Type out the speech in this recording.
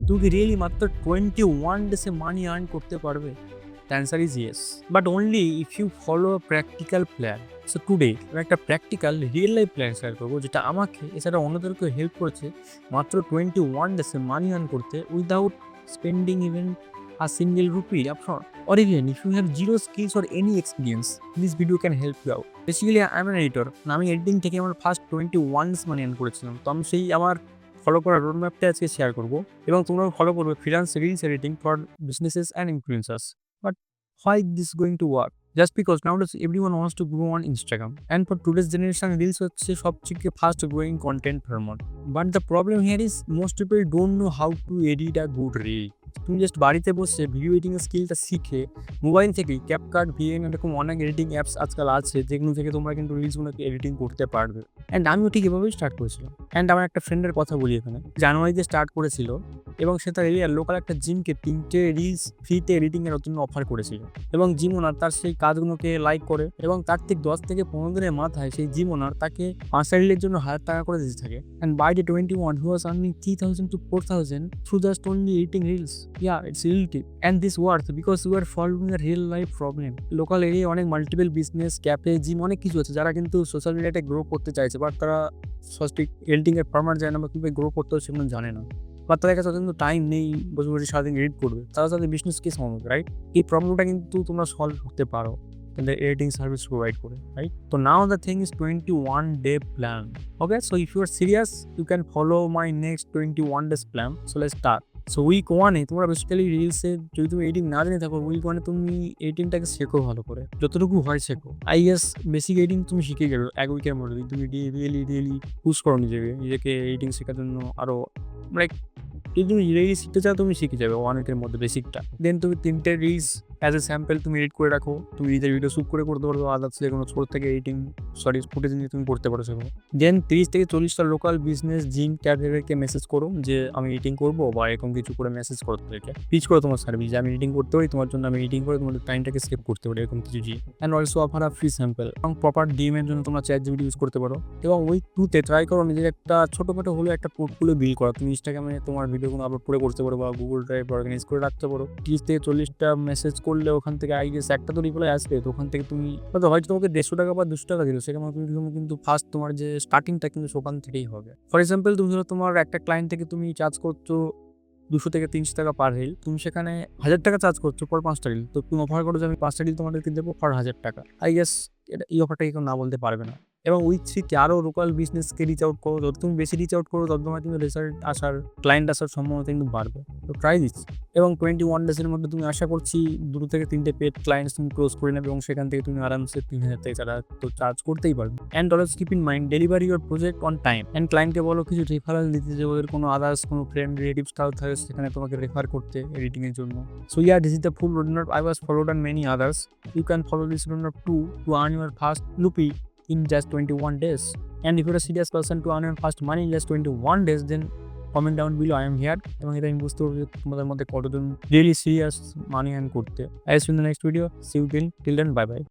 তুমি কি রিয়েলি মাত্র 21 ডেসে মানি আর্ন করতে পারবে? The answer is yes, but only if you follow a practical plan. So today আমি একটা practical real life plan share করবো, যেটা আমাকে এছাড়া অন্যদেরকে হেল্প করেছে মাত্র 21 ডেসে মানি আর্ন করতে without spending even a single rupee upfront. Or even if you have zero skills or any experience, this video can help you out. Basically, I'm an editor. আমি এডিটিং থেকে আমার first 21 মানি earn করেছিলাম। তো আমি সেই আমার follow করার রোডম্যাপটা আজকে শেয়ার করবো, এবং তোমরাও ফলো করবে freelance reels editing for businesses and influencers. But why this going to work? Just because nowadays everyone wants to grow on Instagram, and for today's generation reels হচ্ছে সবথেকে fast growing content format. But the problem here is most people don't know how to edit a good reel. তুমি just বাড়িতে বসে video editing এর স্কিলটা শিখে mobile থেকেই CapCut, VN এরকম অনেক এডিটিং অ্যাপস আজকাল আছে, যেগুলো থেকে তোমরা কিন্তু রিলসগুলোকে এডিটিং করতে পারবে। অ্যান্ড আমিও ঠিক এভাবেই স্টার্ট করেছিলাম। অ্যান্ড আমার একটা ফ্রেন্ডের কথা বলি এখানে, জানুয়ারিতে স্টার্ট করেছিল, এবং সে তার এরিয়ার লোকাল একটা জিমকে 3টে রিলস ফ্রিতে এডিটিংয়ের জন্য অফার করেছিল। এবং জিম ওনার তার সেই কাজগুলোকে লাইক করে, এবং তার ঠিক 10 থেকে 15 দিনের মাথায় সেই জিম ওনার তাকে 5টা রিলের জন্য 1000 টাকা করে দিতে থাকে। And by day 21 he was earning 3,000 to 4,000 through just only editing reels. Yeah, it's relative. And this worth because we are following a real life problem. Local এরিয়ায় অনেক মাল্টিপল বিজনেস, ক্যাফে, জিম অনেক কিছু আছে, যারা কিন্তু social মিডিয়াতে grow করতে চাইছে, বাট তারা সঠিক এডিটিং এর ফরম্যাট জানে না, বা কীভাবে গ্রো করতে হবে সেগুলো জানে না, বা তাদের কাছে কিন্তু টাইম নেই বসে বসে সারাদিন এডিট করবে। তারা তাদের বিজনেস কে সামলাবে, রাইট? এই প্রবলেমটা কিন্তু তোমরা সলভ করতে পারো তাদের এডিটিং সার্ভিস প্রোভাইড করে, রাইট? তো now the thing is 21 day plan. Okay, so if you are serious you can follow my next 21 days plan. So let's start. So week 1-এ তোমরা বেসিক্যালি রিলসে যদি তুমি এডিটিং না জেনে থাকো, উইক 1-এ তুমি এডিটিংটাকে শেখো ভালো করে, যতটুকু হয় শেখো। আই গেস বেসিক এডিটিং তুমি শিখে গেলো 1 উইকের মধ্যে। তুমি রিয়েলি পুশ করো নিজেকে এডিটিং শেখার জন্য। আরও লাইক যদি তুমি রিলস শিখতে চাও, তুমি শিখে যাবে 1 উইকের মধ্যে বেসিকটা। দেন তুমি 3টে রিলস অ্যাজ এ স্যাম্পল তুমি এডিট করে রাখো। তুমি নিজের ভিডিও শ্যুট করে করতে পারো, আদার্স যে কোনো ছোট থেকে এডিটিং ফুটেজ নিয়ে তুমি করতে পারো সেগুলো। দেন 30 থেকে 40টা লোকাল বিজনেস, জিম, ক্যাফেকে মেসেজ করো যে আমি এডিটিং করবো, বা এরকম কিছু করে মেসেজ করো তাদেরকে, পিচ করো তোমার সার্ভিস যে আমি এডিটিং করতে পারি, তোমার জন্য আমি এডিটিং করে তোমাদের টাইমটাকে সেভ করতে পারি, এরকম কিছু জি। And also offer a free sample. এবং প্রপার ডিএমের জন্য তোমরা ChatGPT ইউজ করতে পারো। এবং উইক 2-তে ট্রাই করো নিজের একটা ছোটোখাটো হলেও একটা পোর্টফোলিও বিল্ড করা। তুমি ইনস্টাগ্রামে তোমার ভিডিওগুলো আপলোড করে করতে পারো, বা গুগল ড্রাইভ অর্গানাইজ করে রাখতে পারো। 30 থেকে 40টা মেসেজ করলে ওখান থেকে আই গেস একটা তো রিপ্লাই আসবে। তো ওখান থেকে তুমি হয়তো তোমাকে 150 টাকা বা 200 টাকা দিল, সেখানে তুমি কিন্তু ফার্স্ট তোমার যে স্টার্টিংটা কিন্তু ওখান থেকেই হবে। ফর এক্সাম্পল, তুমি ধরো তোমার একটা ক্লায়েন্ট থেকে তুমি চার্জ করছো 200 থেকে 300 টাকা পার রিল, তুমি সেখানে 1000 টাকা চার্জ করছো পর 5টা রিল। তো তুমি অফার করো যে আমি 5টা রিল তোমাদেরকে দেবো ফর 1000 টাকা। আই গেস এই অফারটাকে কেউ না বলতে পারবে না। এবং উইক 3-তে আরও লোকাল বিজনেসকে রিচ আউট করো। যত তুমি বেশি রিচ আউট করো, তত তোমার কিন্তু রেজাল্ট আসার, ক্লায়েন্ট আসার সম্ভাবনা কিন্তু বাড়বে। তো ট্রাই দিস। এবং 21 ডেজের মধ্যে তুমি আশা করছি 2 থেকে 3টে পেড ক্লায়েন্টস তুমি ক্লোজ করে নেবে, এবং সেখান থেকে তুমি আরামসে 3000 থেকে 4000 তো চার্জ করতেই পারবে। And always keep in mind delivery your project on time. And ক্লায়েন্টকে বলো কিছু রেফারেল দিতে, যে ওদের কোনো আদার্স কোনো ফ্রেন্ড রিলেটিভস কারো থাকে সেখানে তোমাকে রেফার করতে এডিটিংয়ের জন্য। So yeah, this is the full roadmap I was followed on many others. You can follow this roadmap to earn your first rupee in just 21 days. And if you're a serious person to earn your first money in just 21 days, then comment down below, I am here. এবং এটা আমি বুঝতে পারবো তোমাদের মধ্যে কতজন really serious মানি earn করতে। I see you in the next video. See you till then, bye bye.